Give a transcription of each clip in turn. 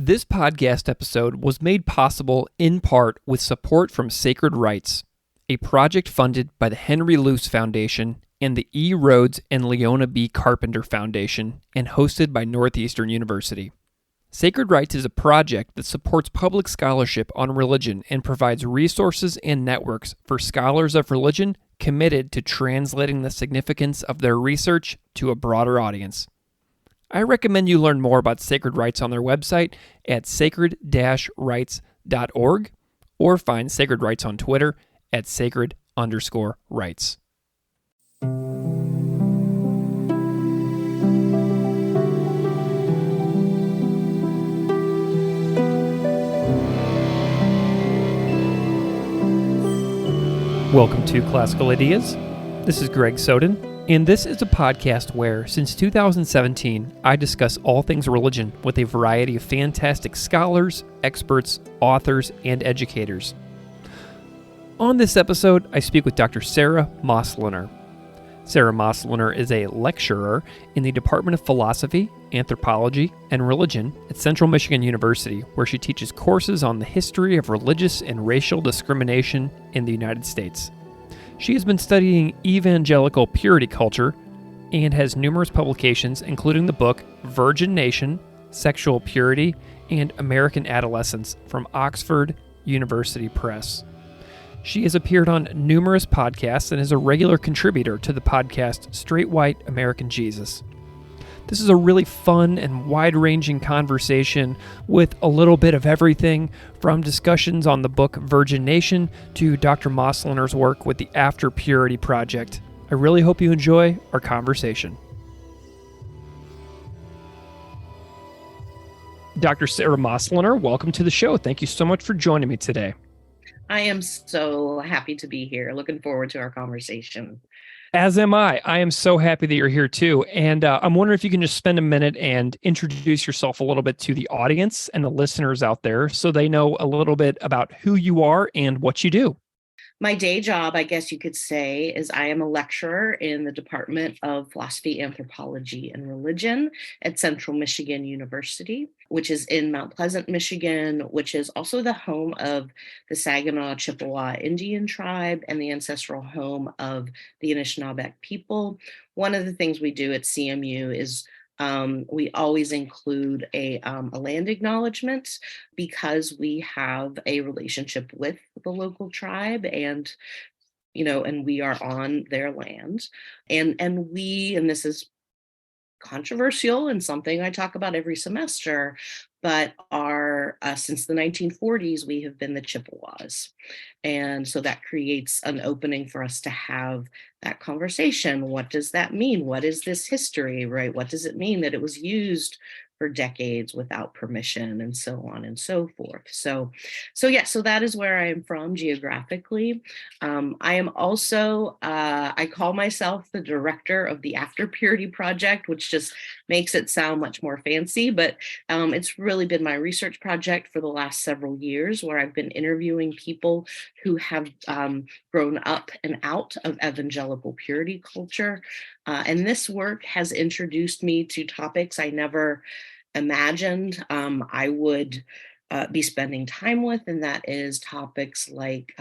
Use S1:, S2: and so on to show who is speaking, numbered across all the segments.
S1: This podcast episode was made possible in part with support from Sacred Rights, a project funded by the Henry Luce Foundation and the E. Rhodes and Leona B. Carpenter Foundation and hosted by Northeastern University. Sacred Rights is a project that supports public scholarship on religion and provides resources and networks for scholars of religion committed to translating the significance of their research to a broader audience. I recommend you learn more about Sacred Rights on their website at sacred-rights.org or find Sacred Rights on Twitter at sacred_rights. Welcome to Classical Ideas. This is Greg Soden. And this is a podcast where, since 2017, I discuss all things religion with a variety of fantastic scholars, experts, authors, and educators. On this episode, I speak with Dr. Sara Moslener. Sara Moslener is a lecturer in the Department of Philosophy, Anthropology, and Religion at Central Michigan University, where she teaches courses on the history of religious and racial discrimination in the United States. She has been studying evangelical purity culture and has numerous publications, including the book Virgin Nation, Sexual Purity and American Adolescence from Oxford University Press. She has appeared on numerous podcasts and is a regular contributor to the podcast Straight White American Jesus. This is a really fun and wide-ranging conversation with a little bit of everything, from discussions on the book Virgin Nation to Dr. Moslener's work with the After Purity Project. I really hope you enjoy our conversation. Dr. Sara Moslener, welcome to the show. Thank you so much for joining me today.
S2: I am so happy to be here. Looking forward to our conversation.
S1: As am I. I am so happy that you're here too. And I'm wondering if you can just spend a minute and introduce yourself a little bit to the audience and the listeners out there so they know a little bit about who you are and what you do.
S2: My day job, I guess you could say, is I am a lecturer in the Department of Philosophy, Anthropology, and Religion at Central Michigan University, which is in Mount Pleasant, Michigan, which is also the home of the Saginaw Chippewa Indian tribe and the ancestral home of the Anishinaabe people. One of the things we do at CMU is we always include a land acknowledgement because we have a relationship with the local tribe and we are on their land. And this is controversial and something I talk about every semester, but since the 1940s, we have been the Chippewas. And so that creates an opening for us to have that conversation. What does that mean? What is this history, right? What does it mean that it was used for decades without permission and so on and so forth? So that is where I am from geographically. I am also, I call myself the director of the After Purity Project, which just makes it sound much more fancy, but it's really been my research project for the last several years, where I've been interviewing people who have grown up and out of evangelical purity culture. And this work has introduced me to topics I never imagined I would be spending time with, and that is topics like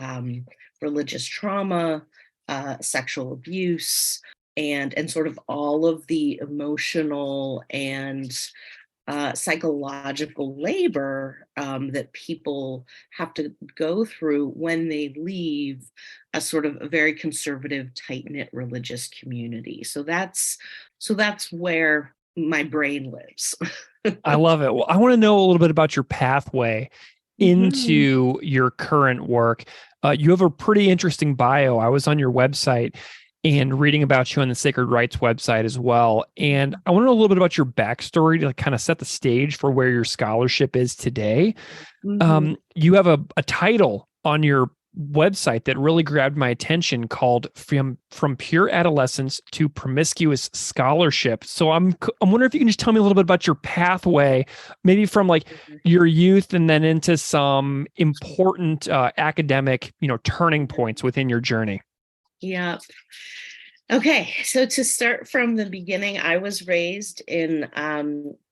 S2: religious trauma, sexual abuse, and sort of all of the emotional and psychological labor that people have to go through when they leave a sort of a very conservative, tight-knit religious community. So that's where my brain lives.
S1: I love it. Well, I want to know a little bit about your pathway into your current work. You have a pretty interesting bio. I was on your website and reading about you on the Sacred Rights website as well. And I want to know a little bit about your backstory to kind of set the stage for where your scholarship is today. You have a title on your website that really grabbed my attention called From Pure Adolescence to Promiscuous Scholarship. So I'm wondering if you can just tell me a little bit about your pathway, maybe from like your youth and then into some important academic, turning points within your journey.
S2: Yeah. Okay, so to start from the beginning, I was raised in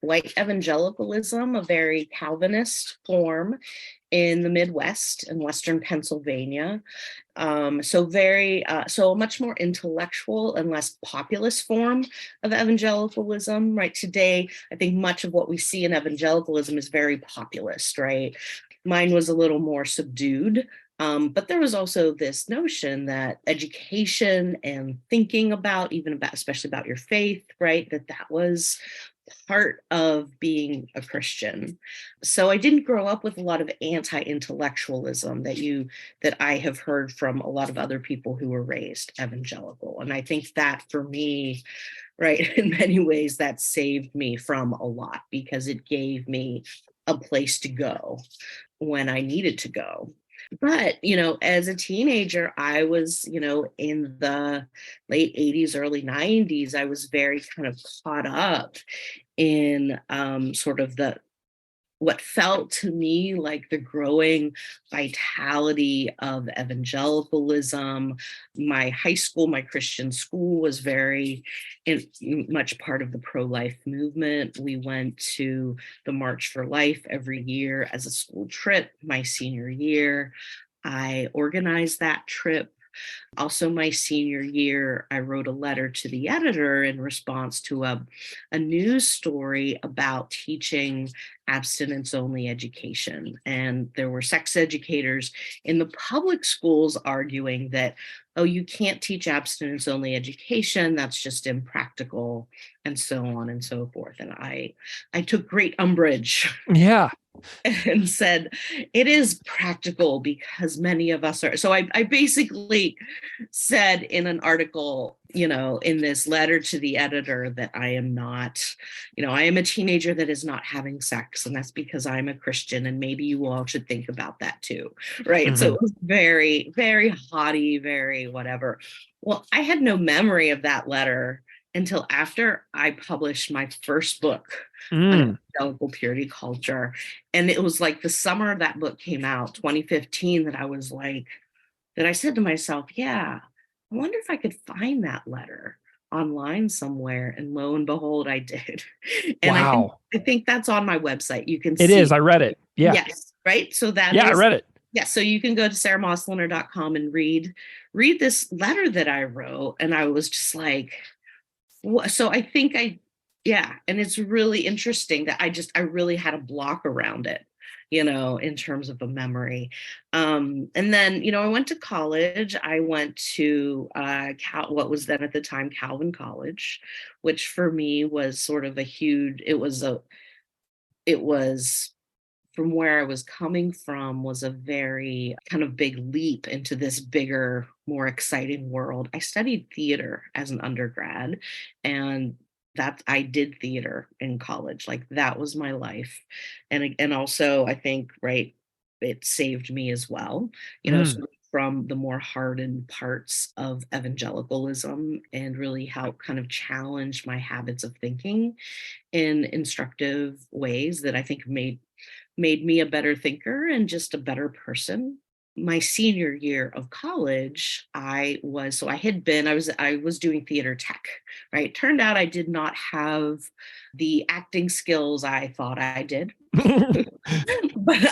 S2: white evangelicalism, a very Calvinist form in the Midwest and Western Pennsylvania. So a much more intellectual and less populist form of evangelicalism, right? Today, I think much of what we see in evangelicalism is very populist, right? Mine was a little more subdued. But there was also this notion that education and thinking about, even about, especially about your faith, right, that was part of being a Christian. So I didn't grow up with a lot of anti-intellectualism that I have heard from a lot of other people who were raised evangelical. And I think that for me, right, in many ways, that saved me from a lot because it gave me a place to go when I needed to go. But, as a teenager, I was, in the late 80s, early 90s, I was very kind of caught up in sort of the what felt to me like the growing vitality of evangelicalism. My high school, my Christian school, was very much part of the pro-life movement. We went to the March for Life every year as a school trip. My senior year, I organized that trip. Also, my senior year, I wrote a letter to the editor in response to a news story about teaching abstinence only education. And there were sex educators in the public schools arguing that, oh, you can't teach abstinence only education. That's just impractical, and so on and so forth. And I took great umbrage
S1: Yeah.
S2: and said, it is practical because many of us are. So I basically said in an article, in this letter to the editor, that I am not, I am a teenager that is not having sex. And that's because I'm a Christian. And maybe you all should think about that too. Right. So it was very, very haughty, very whatever. Well, I had no memory of that letter until after I published my first book on evangelical purity culture. And it was like the summer that book came out, 2015, that I said to myself, yeah, I wonder if I could find that letter online somewhere. And lo and behold, I did. And
S1: Wow.
S2: I think that's on my website. You can
S1: It
S2: see.
S1: is. I read it. Yeah.
S2: Yes. Right. So that
S1: Yeah, I
S2: is.
S1: read it.
S2: Yeah, so you can go to saramoslener.com and read this letter that I wrote. And I was just like, so I think yeah, and it's really interesting that I really had a block around it, in terms of a memory. And then, I went to college. I went to what was then at the time Calvin College, which for me was sort of it was from where I was coming from, was a very kind of big leap into this bigger, more exciting world. I studied theater as an undergrad, and that I did theater in college. Like that was my life. And also I think, right, it saved me as well, sort of from the more hardened parts of evangelicalism, and really help kind of challenge my habits of thinking in instructive ways that I think made me a better thinker and just a better person. My senior year of college, I was doing theater tech, right? Turned out I did not have the acting skills I thought I did. but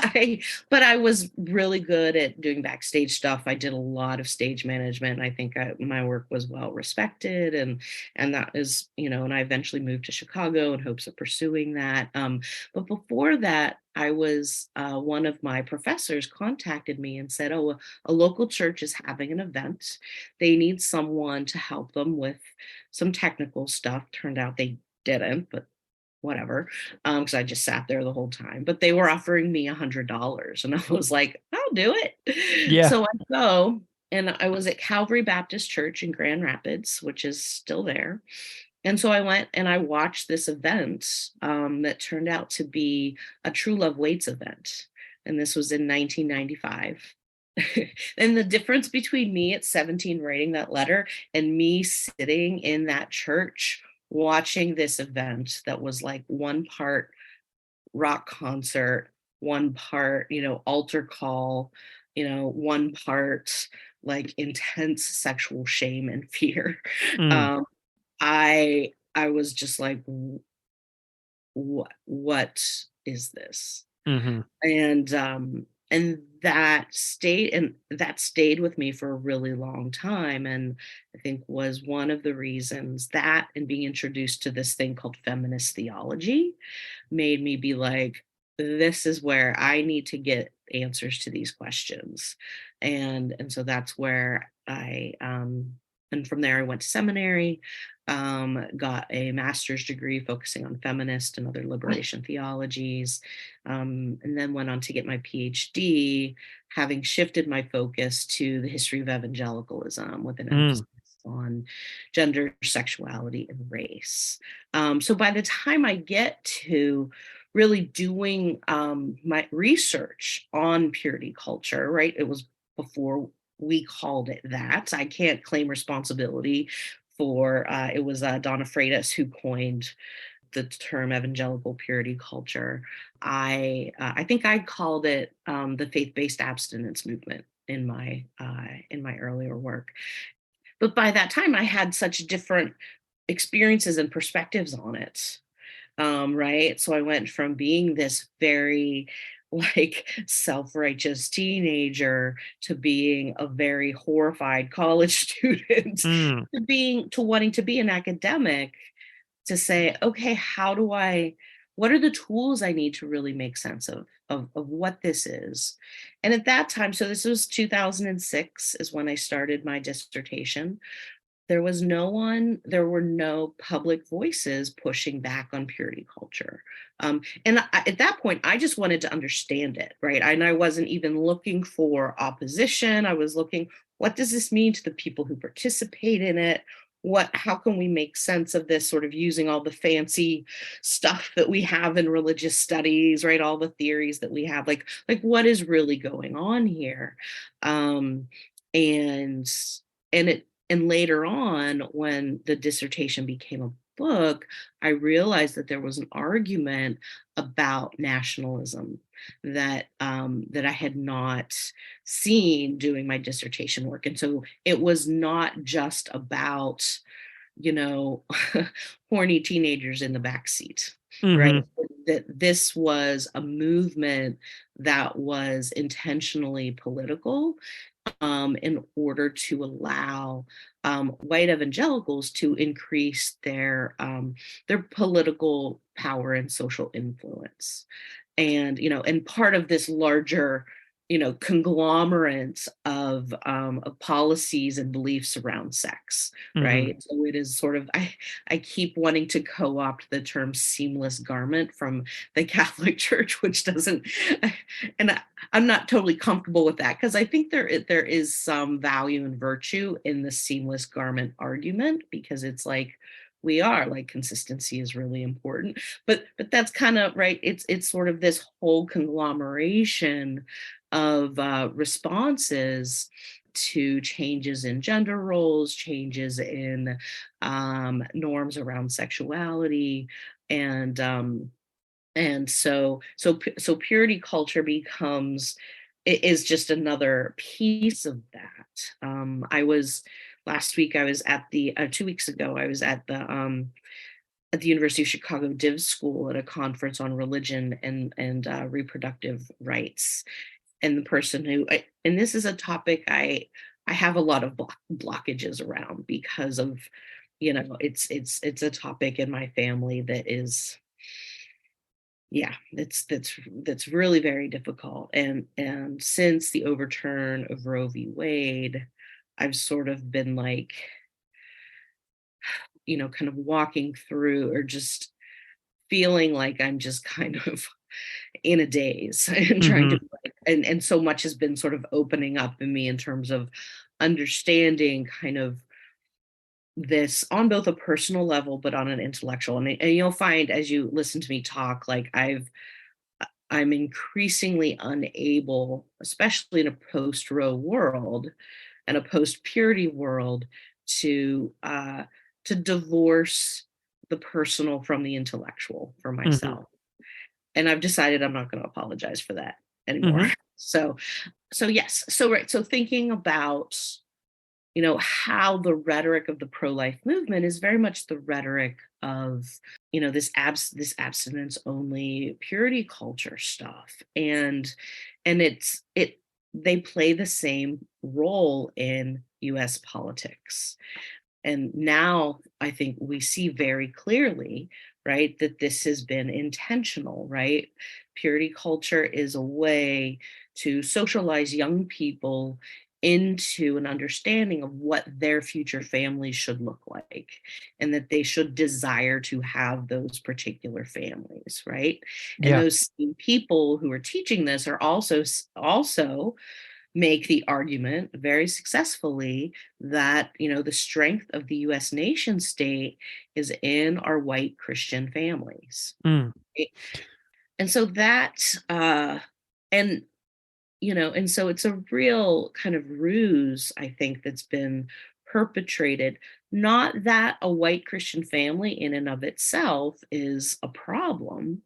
S2: I was really good at doing backstage stuff. I did a lot of stage management. I think my work was well respected, and that is, and I eventually moved to Chicago in hopes of pursuing that. But before that, I was one of my professors contacted me and said, oh, a local church is having an event. They need someone to help them with some technical stuff. Turned out they didn't, but whatever, because I just sat there the whole time. But they were offering me $100, and I was like, I'll do it.
S1: Yeah.
S2: So I go, and I was at Calvary Baptist Church in Grand Rapids, which is still there. And so I went and I watched this event that turned out to be a True Love Waits event. And this was in 1995. And the difference between me at 17 writing that letter and me sitting in that church watching this event that was like one part rock concert, one part, altar call, one part like intense sexual shame and fear.
S1: Mm.
S2: Um, I was just like, what is this?
S1: Mhm.
S2: And that stayed with me for a really long time, and I think was one of the reasons that, and being introduced to this thing called feminist theology, made me be like, this is where I need to get answers to these questions. And so that's where and from there I went to seminary, got a master's degree focusing on feminist and other liberation theologies, and then went on to get my PhD, having shifted my focus to the history of evangelicalism with an emphasis
S1: Mm.
S2: on gender, sexuality, and race. So by the time I get to really doing my research on purity culture, right? It was before we called it that. I can't claim responsibility for it was Donna Freitas who coined the term evangelical purity culture. I think I called it the faith-based abstinence movement in my earlier work. But by that time, I had such different experiences and perspectives on it. Right. So I went from being this very like self-righteous teenager to being a very horrified college student
S1: Mm.
S2: to wanting to be an academic, to say, okay, what are the tools I need to really make sense of what this is? And at that time, so this was 2006 is when I started my dissertation. There were no public voices pushing back on purity culture. At that point, I just wanted to understand it, right? And I wasn't even looking for opposition. I was looking, what does this mean to the people who participate in it? How can we make sense of this, sort of using all the fancy stuff that we have in religious studies, right? All the theories that we have, like what is really going on here? Um, and and later on, when the dissertation became a book, I realized that there was an argument about nationalism that I had not seen doing my dissertation work. And so it was not just about, you know, horny teenagers in the back seat, right?
S1: Mhm.
S2: That this was a movement that was intentionally political, in order to allow white evangelicals to increase their political power and social influence. And and part of this larger conglomerate of policies and beliefs around sex,
S1: Mhm.
S2: right? So it is sort of, I keep wanting to co-opt the term seamless garment from the Catholic Church, which doesn't, and I'm not totally comfortable with that, because I think there is some value and virtue in the seamless garment argument, because it's like, we are like, consistency is really important. But that's kind of right. It's sort of this whole conglomeration of responses to changes in gender roles, changes in norms around sexuality, and so purity culture is just another piece of that. I was last week, I was at the 2 weeks ago, I was at the University of Chicago Div School at a conference on religion and reproductive rights. And the person and this is a topic I have a lot of blockages around, because of, it's a topic in my family that is, yeah, that's really very difficult. And since the overturn of Roe v. Wade, I've sort of been like, kind of walking through, or just feeling like I'm just kind of in a daze and trying
S1: Mhm.
S2: to, and so much has been sort of opening up in me in terms of understanding kind of this on both a personal level but on an intellectual. And you'll find, as you listen to me talk, like I'm increasingly unable, especially in a post-Roe world and a post-purity world, to to divorce the personal from the intellectual for
S1: Mhm.
S2: myself. And I've decided I'm not going to apologize for that anymore.
S1: Hmm.
S2: So yes. Right. So thinking about, how the rhetoric of the pro-life movement is very much the rhetoric of, this abstinence only purity culture stuff. And they play the same role in US politics. And now I think we see very clearly, right, that this has been intentional, right? Purity culture is a way to socialize young people into an understanding of what their future families should look like, and that they should desire to have those particular families, right? And
S1: Yeah.
S2: those same people who are teaching this are also make the argument very successfully that, the strength of the US nation state is in our white Christian families.
S1: Mm.
S2: Right? And so and and so it's a real kind of ruse, I think, that's been perpetrated. Not that a white Christian family in and of itself is a problem,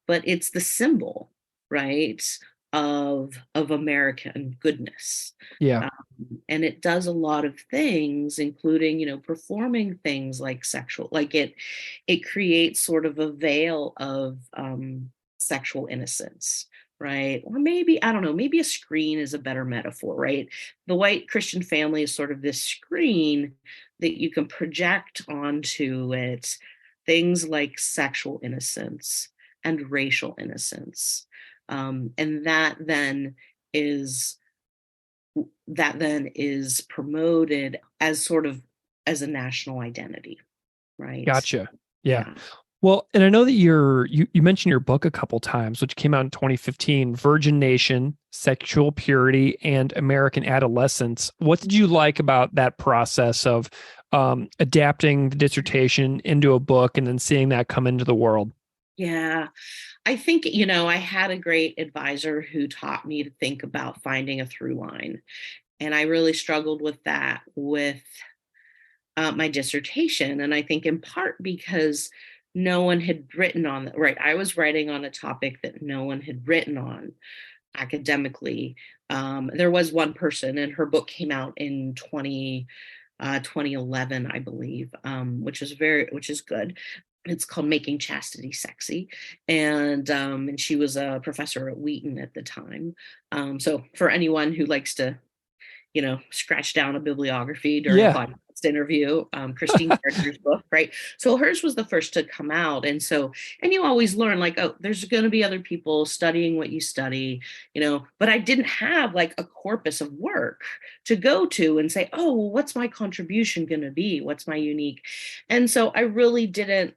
S2: but it's the symbol, right, of American goodness.
S1: Yeah.
S2: Um, and it does a lot of things, including, performing things like it creates sort of a veil of sexual innocence, right? Or maybe, I don't know, maybe a screen is a better metaphor, right? The white Christian family is sort of this screen that you can project onto it things like sexual innocence and racial innocence. And is that then is promoted as sort of as a national identity, right?
S1: Gotcha. Yeah.
S2: Yeah.
S1: Well, and I know that you mentioned your book a couple times, which came out in 2015, Virgin Nation, Sexual Purity and American Adolescence. What did you like about that process of adapting the dissertation into a book and then seeing that come into the world?
S2: Yeah. I think, I had a great advisor who taught me to think about finding a through line. And I really struggled with that with my dissertation. And I think in part because no one had written on it, right? I was writing on a topic that no one had written on academically. There was one person, and her book came out in 2011, I believe, which is good. It's called Making Chastity Sexy. And she was a professor at Wheaton at the time. So for anyone who likes to scratch down a bibliography during a
S1: Yeah.
S2: podcast interview. Christine Gardner's book, right? So hers was the first to come out. And you always learn like, oh, there's going to be other people studying what you study, but I didn't have like a corpus of work to go to and say, oh, well, what's my contribution going to be? What's my unique? And so I really didn't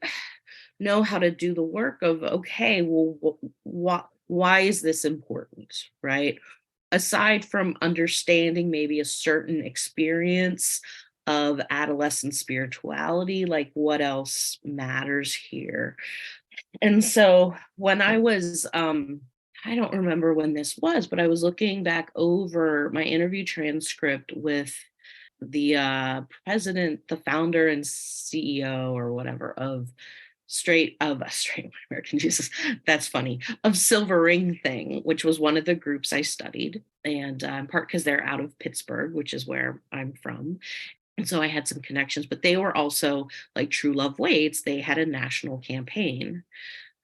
S2: know how to do the work of, okay, well, why is this important, right? Aside from understanding maybe a certain experience of adolescent spirituality, like what else matters here? And so when I was, I don't remember when this was, but I was looking back over my interview transcript with the president, the founder and CEO or whatever of straight American Jesus. That's funny. Of Silver Ring Thing, which was one of the groups I studied, and in part because they're out of Pittsburgh, which is where I'm from. And so I had some connections, but they were also like True Love Waits. They had a national campaign.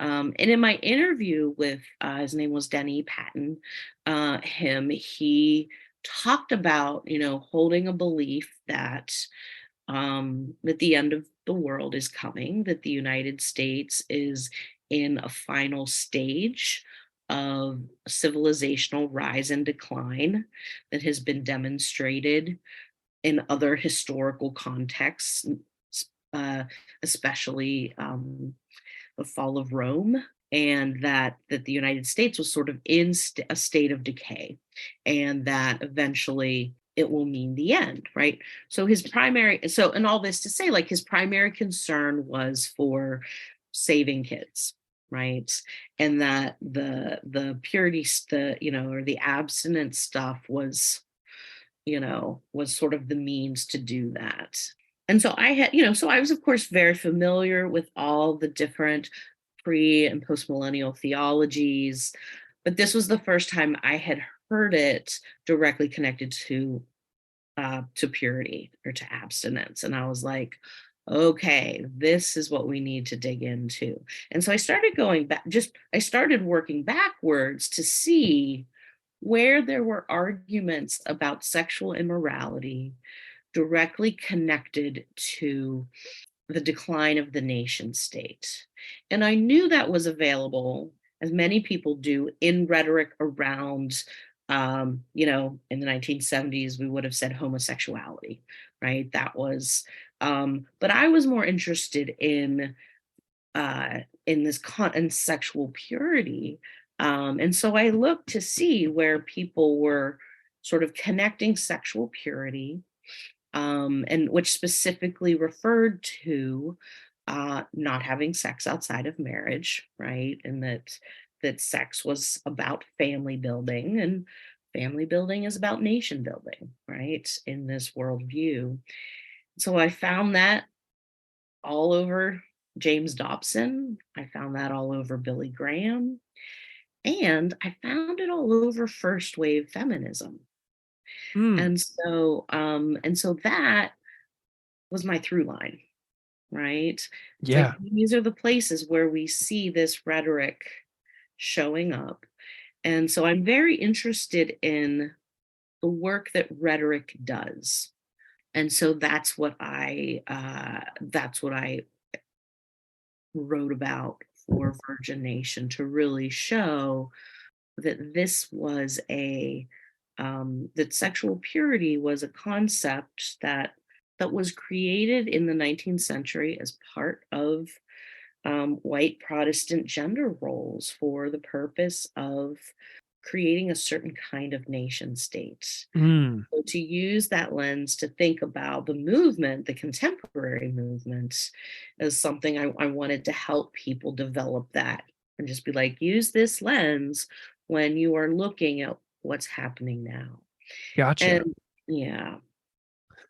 S2: And in my interview with his name was Denny Patton, he talked about holding a belief that the end of the world is coming, that the United States is in a final stage of civilizational rise and decline that has been demonstrated in other historical contexts, uh, especially the fall of Rome, and that the United States was sort of in a state of decay, and that eventually it will mean the end, right? And all this to say, like his primary concern was for saving kids, right? And that the purity, or the abstinence stuff was sort of the means to do that. And so I had, so I was, of course, very familiar with all the different pre and postmillennial theologies, but this was the first time I had heard it directly connected to purity or to abstinence. And I was like, okay, this is what we need to dig into. And so I started going back, I started working backwards to see where there were arguments about sexual immorality directly connected to the decline of the nation state. And I knew that was available, as many people do, in rhetoric around, in the 1970s, we would have said homosexuality, right? That was, but I was more interested in this in sexual purity. And so I looked to see where people were sort of connecting sexual purity, and which specifically referred to not having sex outside of marriage, right? And that sex was about family building, and family building is about nation building, right? In this worldview. So I found that all over James Dobson. I found that all over Billy Graham. And I found it all over first wave feminism.
S1: Mm.
S2: And so that was my through line, right? It's like
S1: Yeah.
S2: these are the places where we see this rhetoric showing up. And so I'm very interested in the work that rhetoric does. And so that's what I wrote about for Virgin Nation, to really show that this was that sexual purity was a concept that was created in the 19th century as part of white Protestant gender roles for the purpose of creating a certain kind of nation state.
S1: Mm.
S2: So to use that lens to think about the movement, the contemporary movement, is something I wanted to help people develop that, and just be like, use this lens when you are looking at what's happening now.
S1: Gotcha.
S2: And yeah.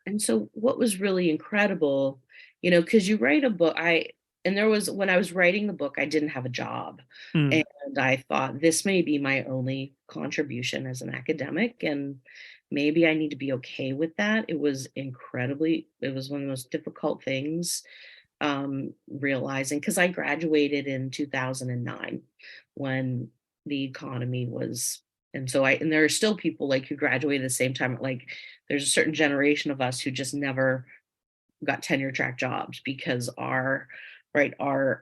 S2: And so what was really incredible, because you write a book, and there was, when I was writing the book, I didn't have a job.
S1: Mm.
S2: And I thought this may be my only contribution as an academic. And maybe I need to be okay with that. It was one of the most difficult things, realizing, because I graduated in 2009 when the economy was, and there are still people like who graduated at the same time. Like there's a certain generation of us who just never got tenure track jobs because our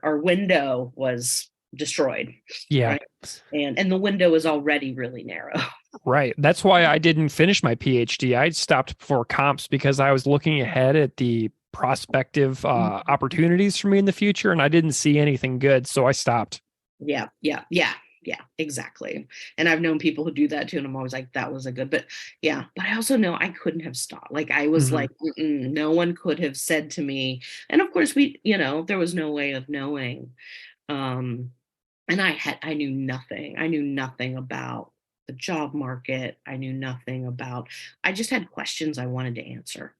S2: window was destroyed,
S1: Yeah.
S2: right? And the window is already really narrow.
S1: Right. That's why I didn't finish my PhD. I stopped before comps because I was looking ahead at the prospective opportunities for me in the future, and I didn't see anything good, so I stopped.
S2: Yeah, yeah, yeah, yeah, exactly. And I've known people who do that too, and I'm always like, that was a good, but yeah, but I also know I couldn't have stopped. Like I was
S1: Mhm.
S2: like, no one could have said to me, and of course there was no way of knowing. Um, and I knew nothing. I knew nothing about the job market. I just had questions I wanted to answer.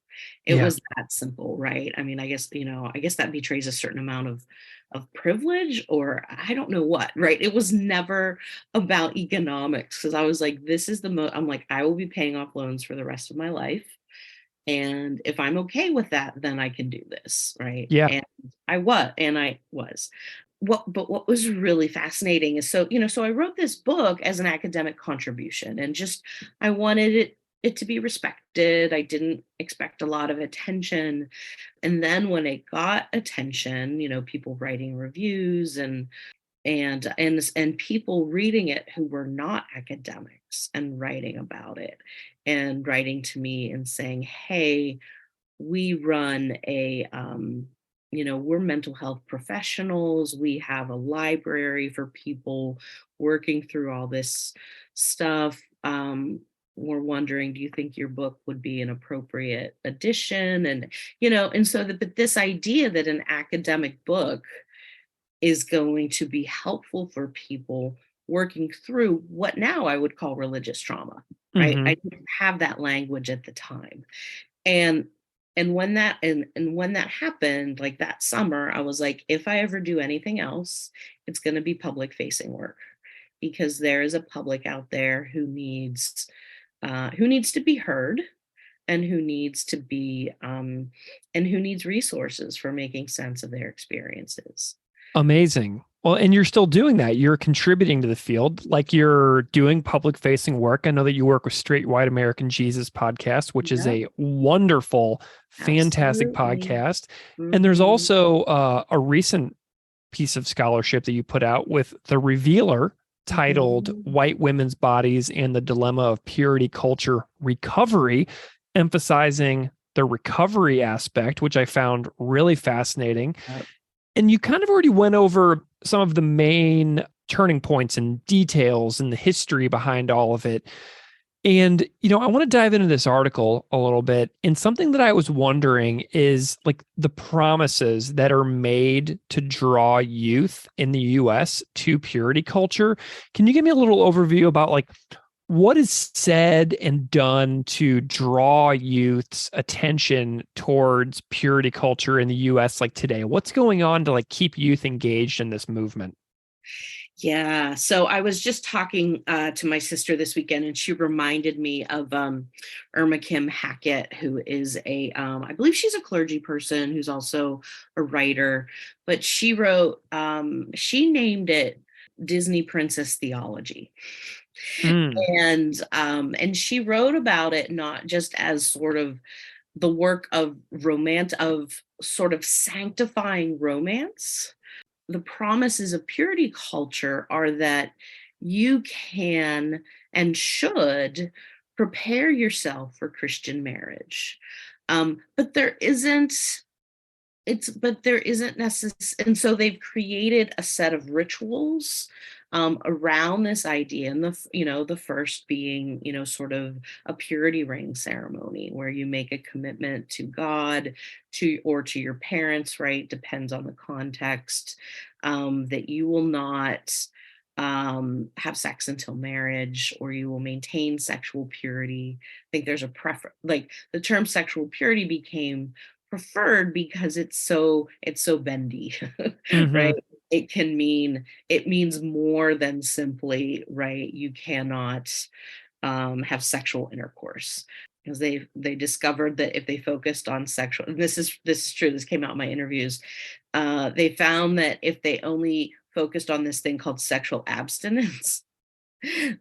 S2: It
S1: Yeah.
S2: was that simple, right? I mean, I guess that betrays a certain amount of privilege, or I don't know what, right? It was never about economics, because I was like, this is I'm like, I will be paying off loans for the rest of my life. And if I'm okay with that, then I can do this, right?
S1: Yeah.
S2: And I was. But what was really fascinating is, so I wrote this book as an academic contribution, and just I wanted it to be respected. I didn't expect a lot of attention. And then when it got attention, people writing reviews, and people reading it who were not academics, and writing about it, and writing to me and saying, hey, we run we're mental health professionals. We have a library for people working through all this stuff. We're wondering, do you think your book would be an appropriate addition? And so but this idea that an academic book is going to be helpful for people working through what now I would call religious trauma, right?
S1: Hmm.
S2: I didn't have that language at the time. And And when that happened, like that summer, I was like, if I ever do anything else, it's going to be public facing work, because there is a public out there who needs to be heard, and who needs resources for making sense of their experiences.
S1: Amazing. Well, and you're still doing that. You're contributing to the field, like you're doing public facing work. I know that you work with Straight White American Jesus podcast, which is
S2: Yeah,
S1: a wonderful, fantastic
S2: absolutely.
S1: podcast. And there's
S2: Hmm.
S1: also a recent piece of scholarship that you put out with The Revealer titled
S2: Hmm.
S1: White Women's Bodies and the Dilemma of Purity Culture Recovery, emphasizing the recovery aspect, which I found really fascinating. And you kind of already went over some of the main turning points and details and the history behind all of it. And, I want to dive into this article a little bit. And something that I was wondering is like the promises that are made to draw youth in the US to purity culture. Can you give me a little overview about like what is said and done to draw youth's attention towards purity culture in the US like today? What's going on to like keep youth engaged in this movement?
S2: Yeah. So I was just talking to my sister this weekend, and she reminded me of Irma Kim Hackett, who is I believe she's a clergy person who's also a writer, but she named it Disney Princess Theology.
S1: Mm,
S2: And she wrote about it not just as sort of the work of romance, of sort of sanctifying romance. The promises of purity culture are that you can and should prepare yourself for Christian marriage. But there isn't necessary, and so they've created a set of rituals around this idea, and the first being, sort of a purity ring ceremony where you make a commitment to God, to your parents, right? Depends on the context, that you will not have sex until marriage, or you will maintain sexual purity. I think there's a preference, like the term sexual purity became preferred because it's so bendy. Right?
S1: hmm
S2: It means more than simply, right, you cannot have sexual intercourse, because they discovered that if they focused on sexual, and this is true, this came out in my interviews, they found that if they only focused on this thing called sexual abstinence,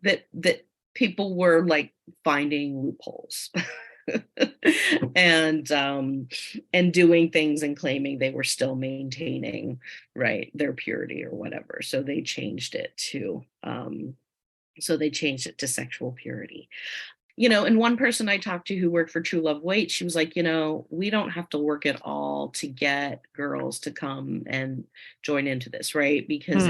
S2: that people were like finding loopholes. and doing things and claiming they were still maintaining, right, their purity or whatever. So they changed it to sexual purity. And one person I talked to who worked for True Love Waits, she was like, we don't have to work at all to get girls to come and join into this, right? Because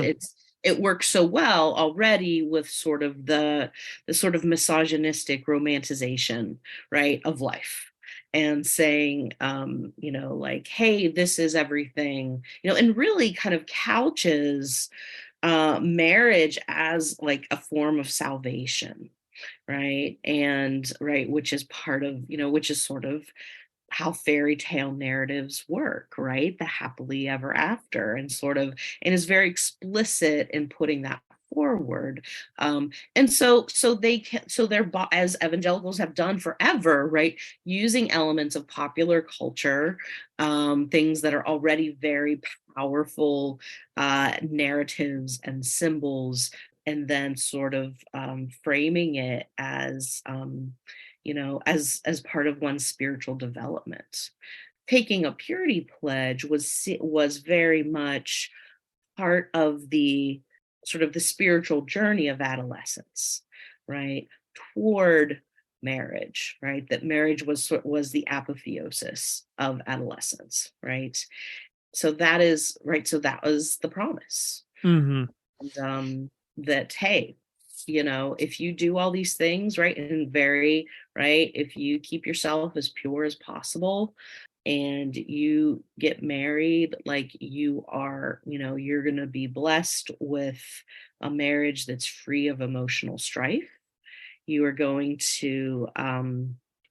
S2: it works so well already with sort of the sort of misogynistic romanticization, right, of life. And saying, like, hey, this is everything, and really kind of couches marriage as like a form of salvation, right? And right, which is part of, which is sort of how fairy tale narratives work, right? The happily ever after, and is very explicit in putting that forward. And so they can, so they're, as evangelicals have done forever, right, using elements of popular culture, things that are already very powerful narratives and symbols, and then sort of framing it as as part of one's spiritual development. Taking a purity pledge was very much part of the sort of the spiritual journey of adolescence, right? Toward marriage, right? That marriage was the apotheosis of adolescence, right? So that is right. So that was the promise.
S1: hmm
S2: And that, hey, if you do all these things, right, and very, right, if you keep yourself as pure as possible and you get married, like you are, you're going to be blessed with a marriage that's free of emotional strife. You are going to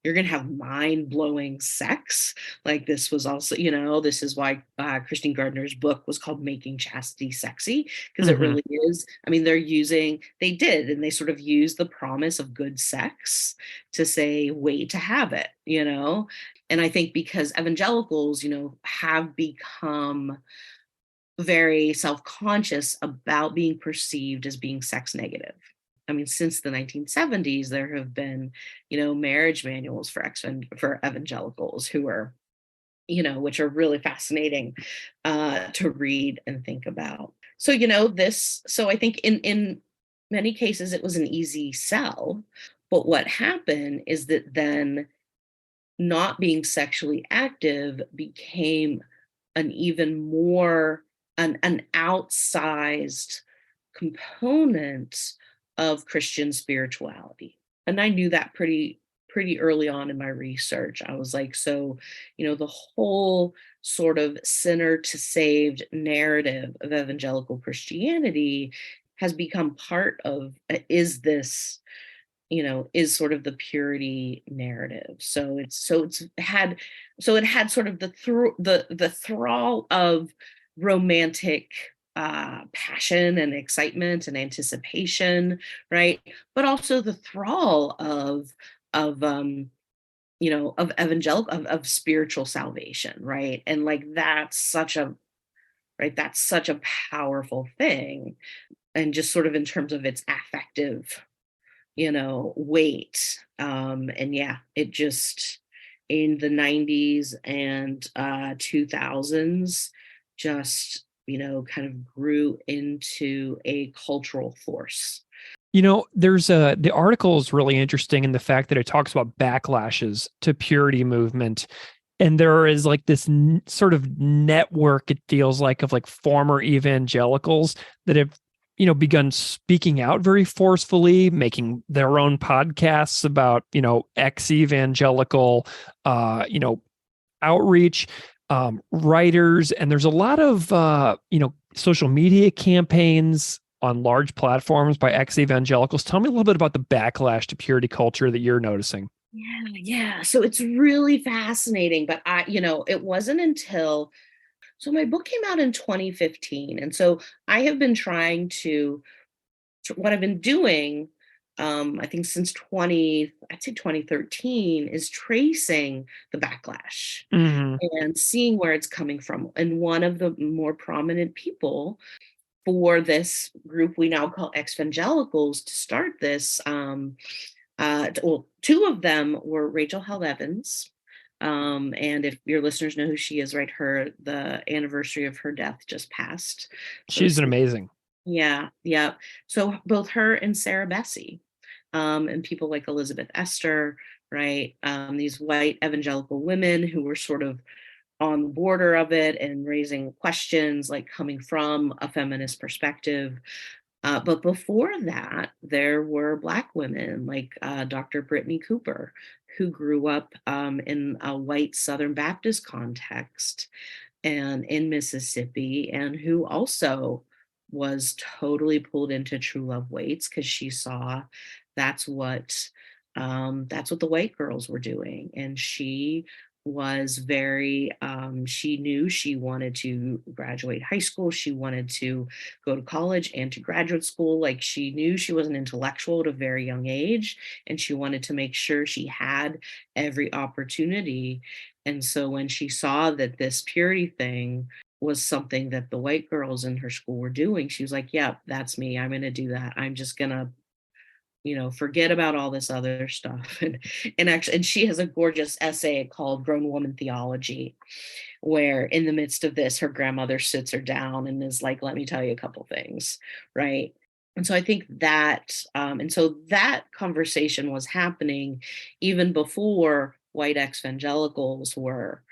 S2: you're going to have mind-blowing sex. Like this was also, this is why Christine Gardner's book was called Making Chastity Sexy, because it
S1: Mm-hmm.
S2: really is. I mean, they sort of used the promise of good sex to say, wait to have it, And I think because evangelicals, have become very self-conscious about being perceived as being sex negative. I mean, since the 1970s, there have been, marriage manuals for evangelicals who are, which are really fascinating to read and think about. So, so I think in many cases it was an easy sell, but what happened is that then not being sexually active became an even more an outsized component of Christian spirituality. And I knew that pretty early on in my research. I was like, so, the whole sort of sinner to saved narrative of evangelical Christianity has become part of is sort of the purity narrative. So it had sort of the thrall of romantic passion and excitement and anticipation, right? But also the thrall of of evangelical of spiritual salvation, right? And like that's such a powerful thing. And just sort of in terms of its affective weight. And yeah, it just in the 90s and 2000s just, kind of grew into a cultural force.
S1: There's the article is really interesting in the fact that it talks about backlashes to purity movement. And there is like this sort of network, it feels like, of like former evangelicals that have, begun speaking out very forcefully, making their own podcasts about, ex-evangelical, outreach, writers. And there's a lot of, social media campaigns on large platforms by ex-evangelicals. Tell me a little bit about the backlash to purity culture that you're noticing.
S2: Yeah. So it's really fascinating, but it wasn't until so my book came out in 2015. And so I have been what I've been doing, I think since I'd say 2013, is tracing the backlash
S1: Mm-hmm.
S2: and seeing where it's coming from. And one of the more prominent people for this group we now call evangelicals to start this, two of them were Rachel Held Evans. And if your listeners know who she is, right, the anniversary of her death just passed. So
S1: She's an amazing.
S2: yeah, yeah. So both her and Sarah Bessie, and people like Elizabeth Esther, right? These white evangelical women who were sort of on the border of it and raising questions, like coming from a feminist perspective. But before that, there were Black women like Dr. Brittany Cooper, who grew up in a white Southern Baptist context and in Mississippi, and who also was totally pulled into True Love Waits because she saw that's what that's what the white girls were doing, and she was very she knew she wanted to graduate high school, she wanted to go to college and to graduate school. Like she knew she was an intellectual at a very young age, and she wanted to make sure she had every opportunity. And so when she saw that this purity thing was something that the white girls in her school were doing, she was like, yeah, that's me. I'm going to do that. I'm just going to, forget about all this other stuff. And she has a gorgeous essay called Grown Woman Theology, where in the midst of this, her grandmother sits her down and is like, let me tell you a couple things. Right. And so I think and so that conversation was happening even before white evangelicals were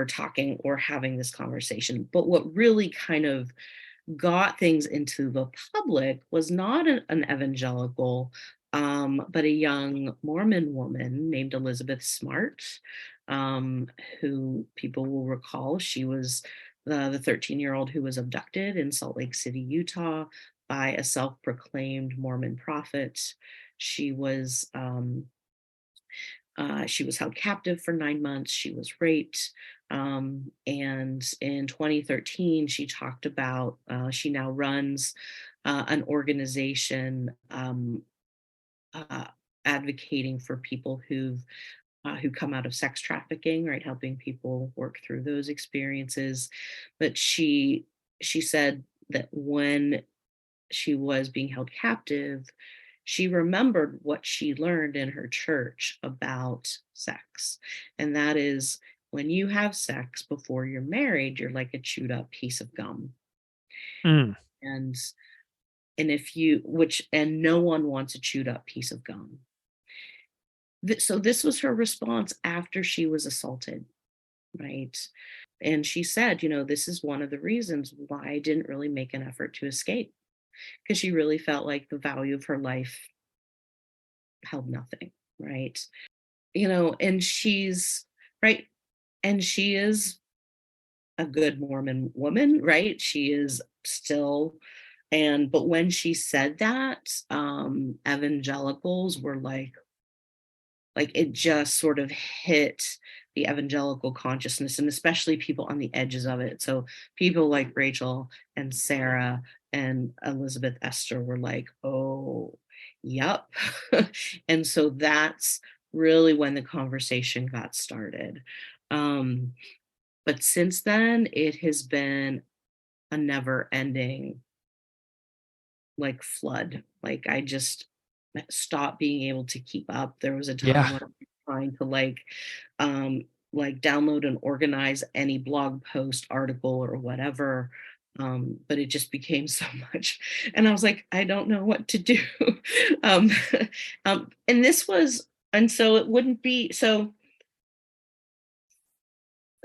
S2: talking or having this conversation. But what really kind of got things into the public was not an evangelical, but a young Mormon woman named Elizabeth Smart, who people will recall she was the 13-year-old who was abducted in Salt Lake City, Utah, by a self-proclaimed Mormon prophet. She was She was held captive for 9 months. She was raped. And in 2013, she talked about, she now runs an organization uh, advocating for people who come out of sex trafficking, right? Helping people work through those experiences. But she said that when she was being held captive, she remembered what she learned in her church about sex. And that is, when you have sex before you're married, you're like a chewed up piece of gum.
S1: Mm.
S2: And and if you which and no one wants a chewed up piece of gum. So this was her response after she was assaulted, right? And she said, this is one of the reasons why I didn't really make an effort to escape, because she really felt like the value of her life held nothing, right? And she's right. And she is a good Mormon woman, right? She is still, but when she said that, evangelicals were like it just sort of hit the evangelical consciousness, and especially people on the edges of it. So people like Rachel and Sarah and Elizabeth Esther were like, oh, yep. And so that's really when the conversation got started. Um, but since then, it has been a never ending like flood. Like I just stopped being able to keep up. There was a time
S1: Yeah.
S2: when I was trying to like download and organize any blog post, article, or whatever. But it just became so much. And I was like, I don't know what to do. um, and this was, and so it wouldn't be so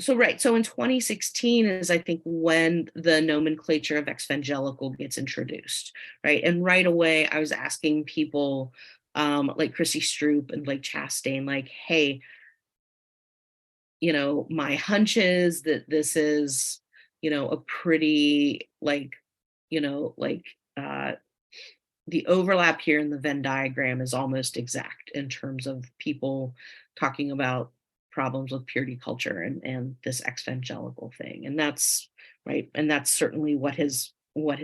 S2: right. So in 2016 is I think when the nomenclature of evangelical gets introduced, right? And right away I was asking people like Chrissy Stroop and Blake Chastain, like, hey, my hunch is that this is, a pretty like uh the overlap here in the Venn diagram is almost exact in terms of people talking about problems with purity culture and this evangelical thing. And that's right. And that's certainly what has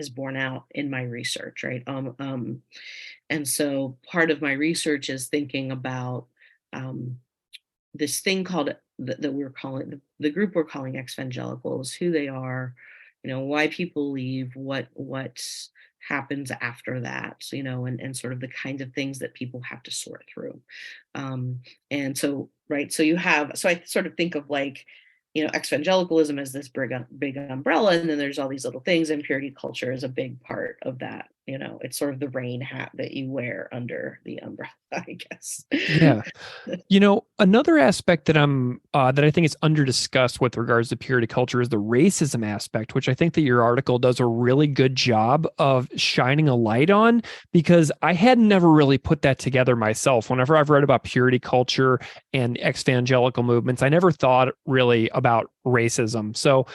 S2: borne out in my research, right? And so part of my research is thinking about um, this thing called that we're calling the group we're calling evangelicals, who they are, why people leave, what happens after that, and sort of the kinds of things that people have to sort through. And so, right, so I sort of think of like, evangelicalism as this big umbrella, and then there's all these little things, and purity culture is a big part of that. It's sort of the rain hat that you wear under the umbrella, I guess.
S1: Yeah. Another aspect that I think is under discussed with regards to purity culture is the racism aspect, which I think that your article does a really good job of shining a light on, because I had never really put that together myself. Whenever I've read about purity culture and evangelical movements, I never thought really about racism. So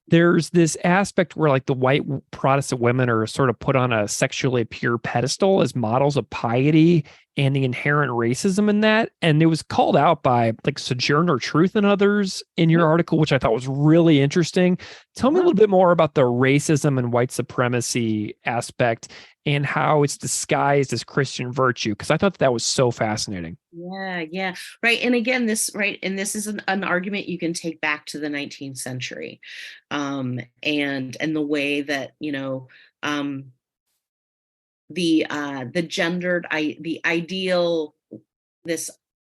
S1: there's this aspect where like the white Protestant women are sort of put on a sexually pure pedestal as models of piety and the inherent racism in that. And it was called out by like Sojourner Truth and others in your article, which I thought was really interesting. Tell me a little bit more about the racism and white supremacy aspect and how it's disguised as Christian virtue, because I thought that was so fascinating.
S2: Yeah, right. And again, this is an argument you can take back to the 19th century, and the way that the the ideal, this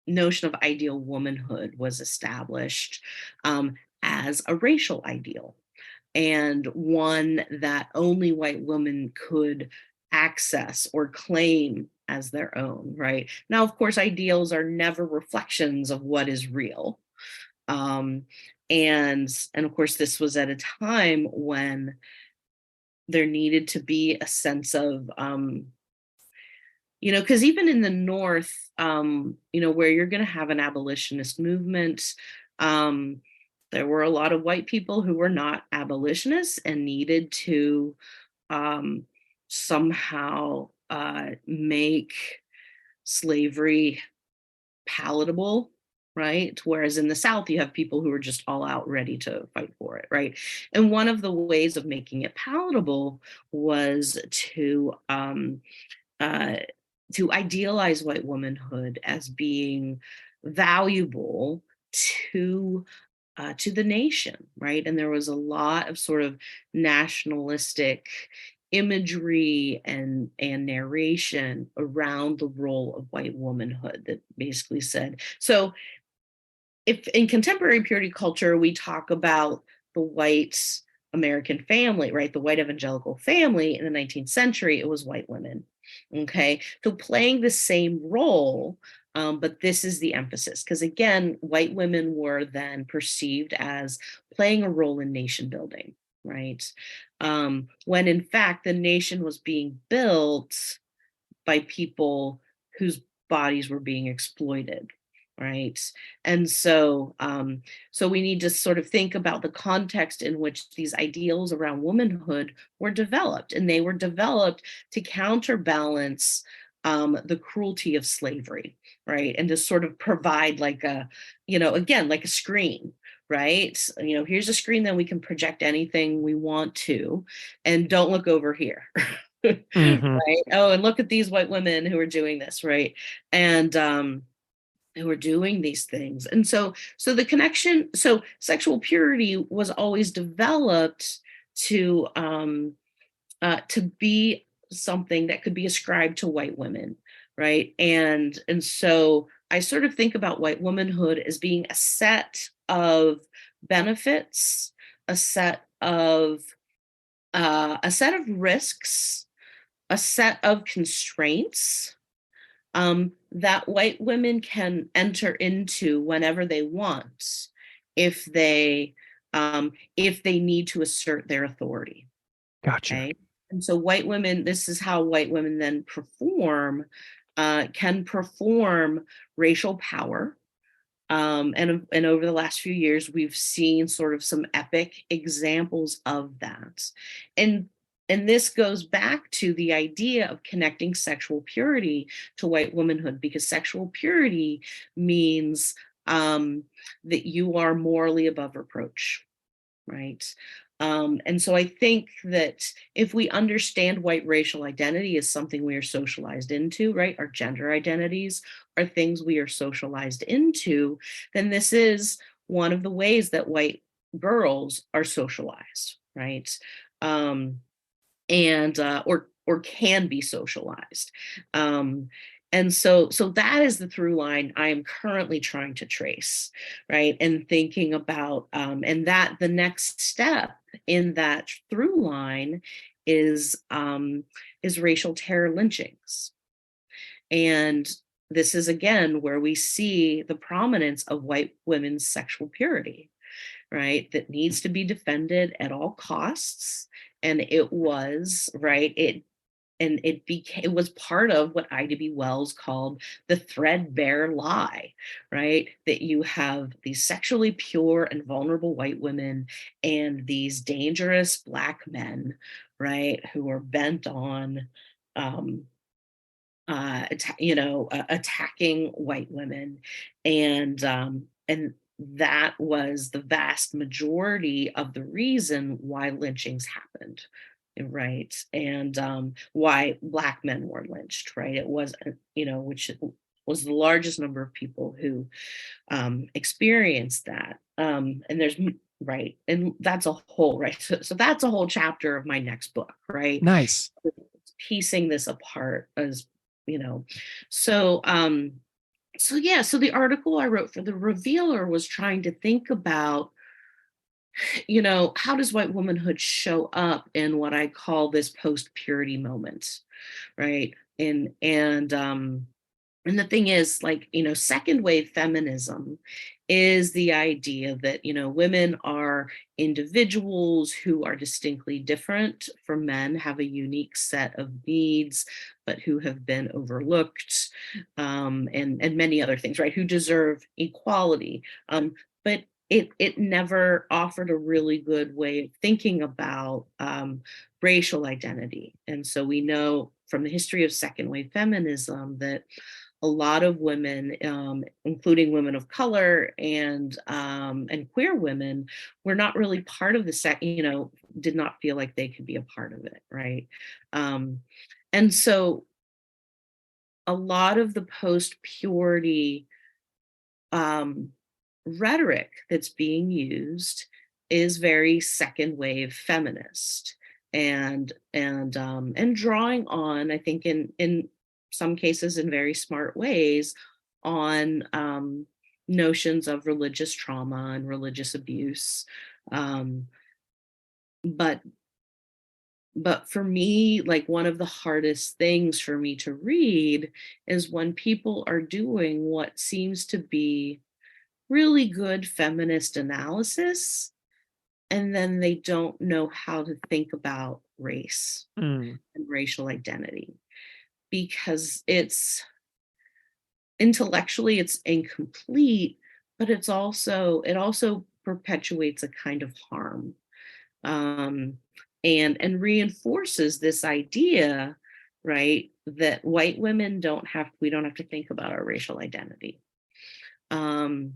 S2: notion of ideal womanhood was established as a racial ideal, and one that only white women could access or claim as their own, right? Now, of course, ideals are never reflections of what is real. Um, and of course, this was at a time when there needed to be a sense of because even in the North, where you're going to have an abolitionist movement, um, there were a lot of white people who were not abolitionists and needed to um, somehow make slavery palatable, right? Whereas in the South, you have people who are just all out ready to fight for it, right? And one of the ways of making it palatable was uh, to idealize white womanhood as being valuable to to the nation, right? And there was a lot of sort of nationalistic imagery and narration around the role of white womanhood that basically said so. If in contemporary purity culture we talk about the white American family, right? The white evangelical family in the 19th century, it was white women. Okay, so playing the same role, but this is the emphasis because again, white women were then perceived as playing a role in nation building, right? When in fact the nation was being built by people whose bodies were being exploited, right? And so we need to sort of think about the context in which these ideals around womanhood were developed, and they were developed to counterbalance the cruelty of slavery, right? And to sort of provide like a, again, like a screen, right? Here's a screen that we can project anything we want to, and don't look over here.
S1: Mm-hmm.
S2: Right? Oh, and look at these white women who are doing this, right? And who are doing these things. And so the connection, so sexual purity was always developed to be something that could be ascribed to white women, right? And so I sort of think about white womanhood as being a set of benefits, a set of risks, a set of constraints that white women can enter into whenever they want if they need to assert their authority.
S1: Gotcha.
S2: Okay, and so white women, this is how white women then can perform racial power. And over the last few years, we've seen sort of some epic examples of that. And and this goes back to the idea of connecting sexual purity to white womanhood, because sexual purity means that you are morally above reproach, right? And so I think that if we understand white racial identity as something we are socialized into, right, our gender identities are things we are socialized into, then this is one of the ways that white girls are socialized, right? Um, and or can be socialized. Um, and so that is the through line I am currently trying to trace, right? And thinking about and that the next step in that through line is racial terror lynchings. And this is again where we see the prominence of white women's sexual purity, right? That needs to be defended at all costs. And it was, right, it was part of what Ida B. Wells called the threadbare lie, right? That you have these sexually pure and vulnerable white women and these dangerous Black men, right, who are bent on um, attacking white women, and that was the vast majority of the reason why lynchings happened, right? And why Black men were lynched, right? It was, which was the largest number of people who experienced that. And there's right, and that's a whole right. So that's a whole chapter of my next book, right?
S1: Nice.
S2: Piecing this apart as you know so yeah, so the article I wrote for the Revealer was trying to think about, how does white womanhood show up in what I call this post purity moment, right? And the thing is, like, second wave feminism is the idea that, women are individuals who are distinctly different from men, have a unique set of needs, but who have been overlooked, and many other things, right? Who deserve equality. But it never offered a really good way of thinking about racial identity. And so we know from the history of second wave feminism that a lot of women, including women of color and queer women, were not really part of did not feel like they could be a part of it, right? Um, and so a lot of the post-purity um, rhetoric that's being used is very second wave feminist, and drawing on, I think, in some cases in very smart ways, on notions of religious trauma and religious abuse. Um, but but for me, like, one of the hardest things for me to read is when people are doing what seems to be really good feminist analysis, and then they don't know how to think about race
S1: Mm.
S2: and racial identity, because it's incomplete, but it also perpetuates a kind of harm, um, and reinforces this idea, right, that white women we don't have to think about our racial identity. Um,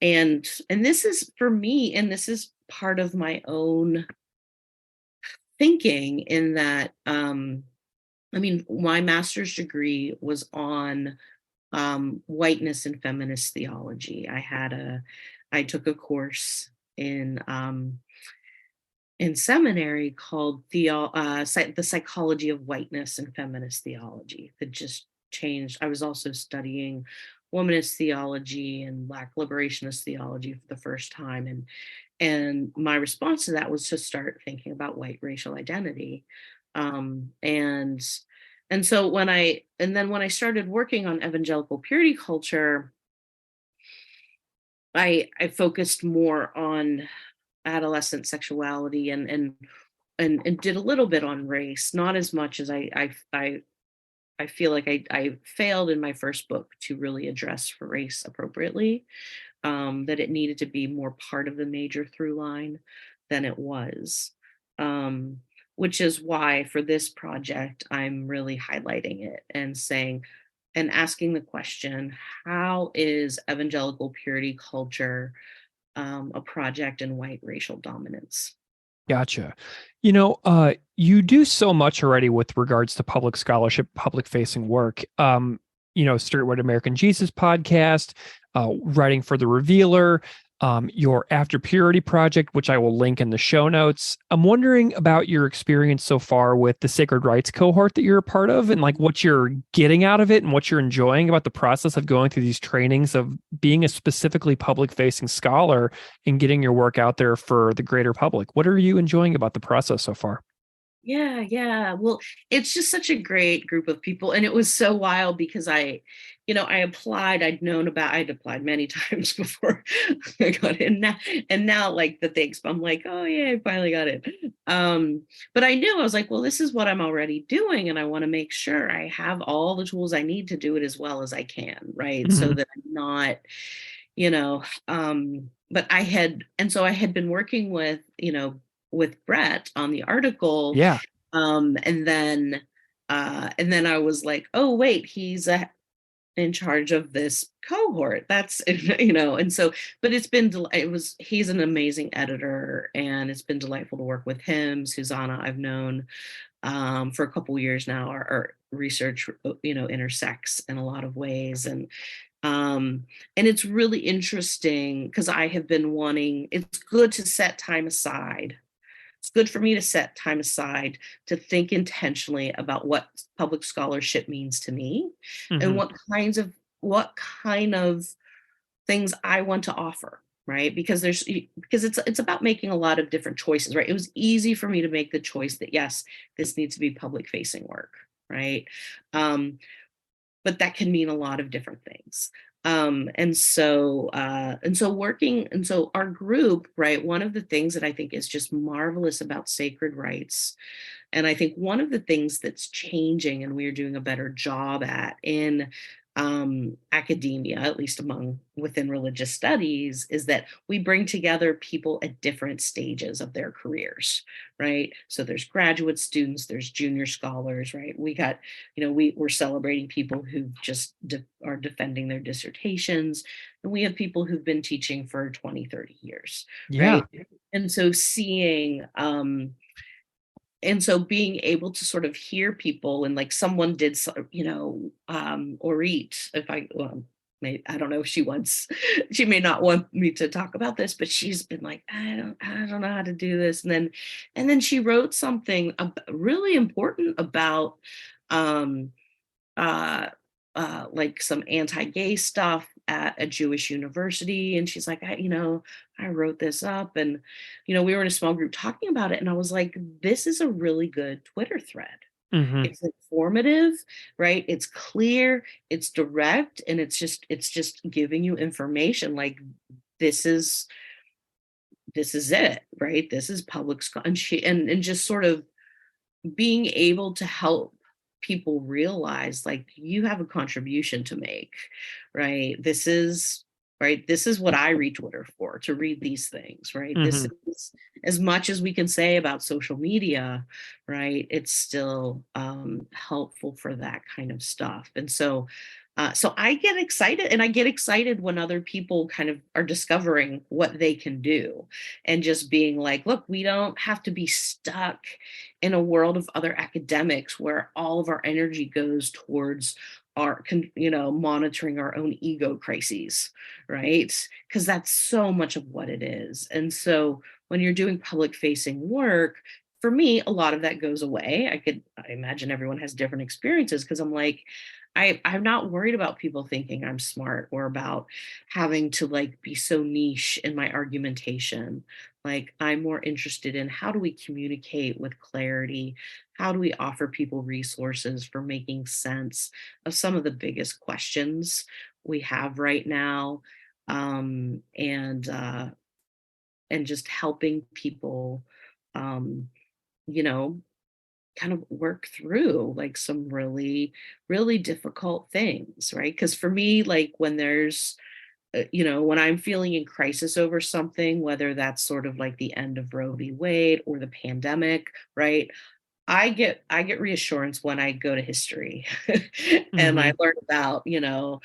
S2: and this is for me, and this is part of my own thinking, in that, I mean, my master's degree was on whiteness and feminist theology. I took a course in seminary called the psychology of whiteness and feminist theology, that just changed. I was also studying womanist theology and Black liberationist theology for the first time, and my response to that was to start thinking about white racial identity. um, and so when I started working on evangelical purity culture, I focused more on adolescent sexuality, and did a little bit on race, not as much as I feel like I failed in my first book to really address for race appropriately, that it needed to be more part of the major through line than it was. Um, which is why for this project, I'm really highlighting it and saying, and asking the question, how is evangelical purity culture a project in white racial dominance?
S1: Gotcha. You do so much already with regards to public scholarship, public facing work. Purity American Jesus podcast, writing for The Revealer, your After Purity project, which I will link in the show notes. I'm wondering about your experience so far with the Sacred Rights cohort that you're a part of, and like what you're getting out of it and what you're enjoying about the process of going through these trainings of being a specifically public facing scholar and getting your work out there for the greater public. What are you enjoying about the process so far?
S2: Yeah, yeah. Well, it's just such a great group of people. And it was so wild because I applied. I'd applied many times before I got in. And now like the things, I'm like, oh yeah, I finally got it. But I was like, well, this is what I'm already doing. And I want to make sure I have all the tools I need to do it as well as I can, right? So
S1: Mhm.
S2: that I'm not, you know, but I had been working with Brett on the article,
S1: Yeah.
S2: and then I was like, oh wait, he's in charge of this cohort. That's and so, but he's an amazing editor, and it's been delightful to work with him. Susanna, I've known for a couple years now. Our research intersects in a lot of ways, and it's really interesting because I have been wanting. It's good to set time aside. It's good for me to set time aside to think intentionally about what public scholarship means to me, and
S1: Mhm.
S2: what kind of things I want to offer, right? Because it's about making a lot of different choices, right? It was easy for me to make the choice that yes, this needs to be public facing work, right? Um, but that can mean a lot of different things. And so our group, right, one of the things that I think is just marvelous about sacred rights, and I think one of the things that's changing and we're doing a better job at academia, at least within religious studies, is that we bring together people at different stages of their careers, right? So there's graduate students, there's junior scholars, right? We got, we're celebrating people who just are defending their dissertations, and we have people who've been teaching for 20, 30 years,
S1: Yeah.
S2: right? And so being able to sort of hear people, and like someone did, Orit, I don't know if she may not want me to talk about this, but she's been like, I don't know how to do this. And then she wrote something really important about, um, uh, like some anti-gay stuff at a Jewish university. And she's like, I wrote this up, and, we were in a small group talking about it. And I was like, this is a really good Twitter thread.
S1: Mm-hmm.
S2: It's informative, right? It's clear, it's direct, and it's just giving you information. Like, this is it, right? This is and just sort of being able to help people realize, like, you have a contribution to make, right? This is what I read Twitter for, to read these things, right? This is, as much as we can say about social media, right, it's still helpful for that kind of stuff. And so I get excited, and I get excited when other people kind of are discovering what they can do, and just being like, look, we don't have to be stuck in a world of other academics where all of our energy goes towards monitoring our own ego crises, right? Because that's so much of what it is. And so when you're doing public facing work, for me, a lot of that goes away. I imagine everyone has different experiences, because I'm like, I'm not worried about people thinking I'm smart, or about having to like be so niche in my argumentation. Like, I'm more interested in, how do we communicate with clarity? How do we offer people resources for making sense of some of the biggest questions we have right now? And just helping people, um, you know, kind of work through like some really, really difficult things, right? Because for me, like, when I'm feeling in crisis over something, whether that's sort of like the end of Roe v. Wade or the pandemic, right? I get reassurance when I go to history, and I learn about, the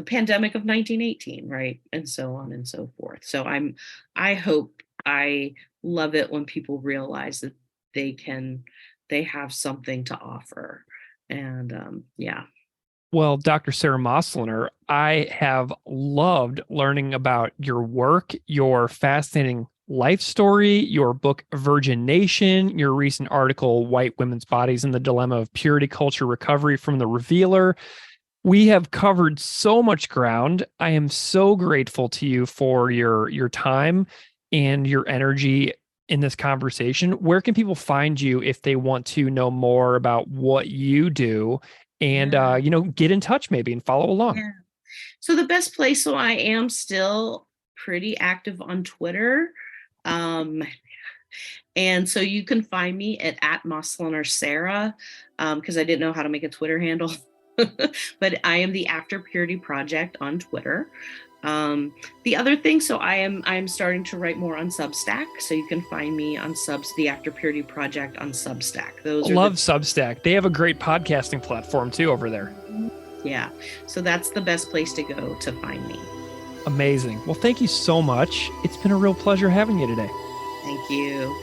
S2: pandemic of 1918, right? And so on and so forth. So I love it when people realize that they have something to offer. And yeah.
S1: Well, Dr. Sara Moslener, I have loved learning about your work, your fascinating life story, your book, Virgin Nation, your recent article, White Women's Bodies and the Dilemma of Purity Culture Recovery from the Revealer. We have covered so much ground. I am so grateful to you for your time and your energy in this conversation. Where can people find you if they want to know more about what you do, and get in touch maybe and follow along?
S2: Yeah. So the best place, so I am still pretty active on Twitter. Um, and so you can find me at Moslener Sara, because I didn't know how to make a Twitter handle. But I am the After Purity Project on Twitter. The other thing, so I'm starting to write more on Substack, so you can find me on the After Purity Project on Substack.
S1: Love Substack. They have a great podcasting platform too over there.
S2: Yeah, so that's the best place to go to find me.
S1: Amazing. Well, thank you so much. It's been a real pleasure having you today.
S2: Thank you.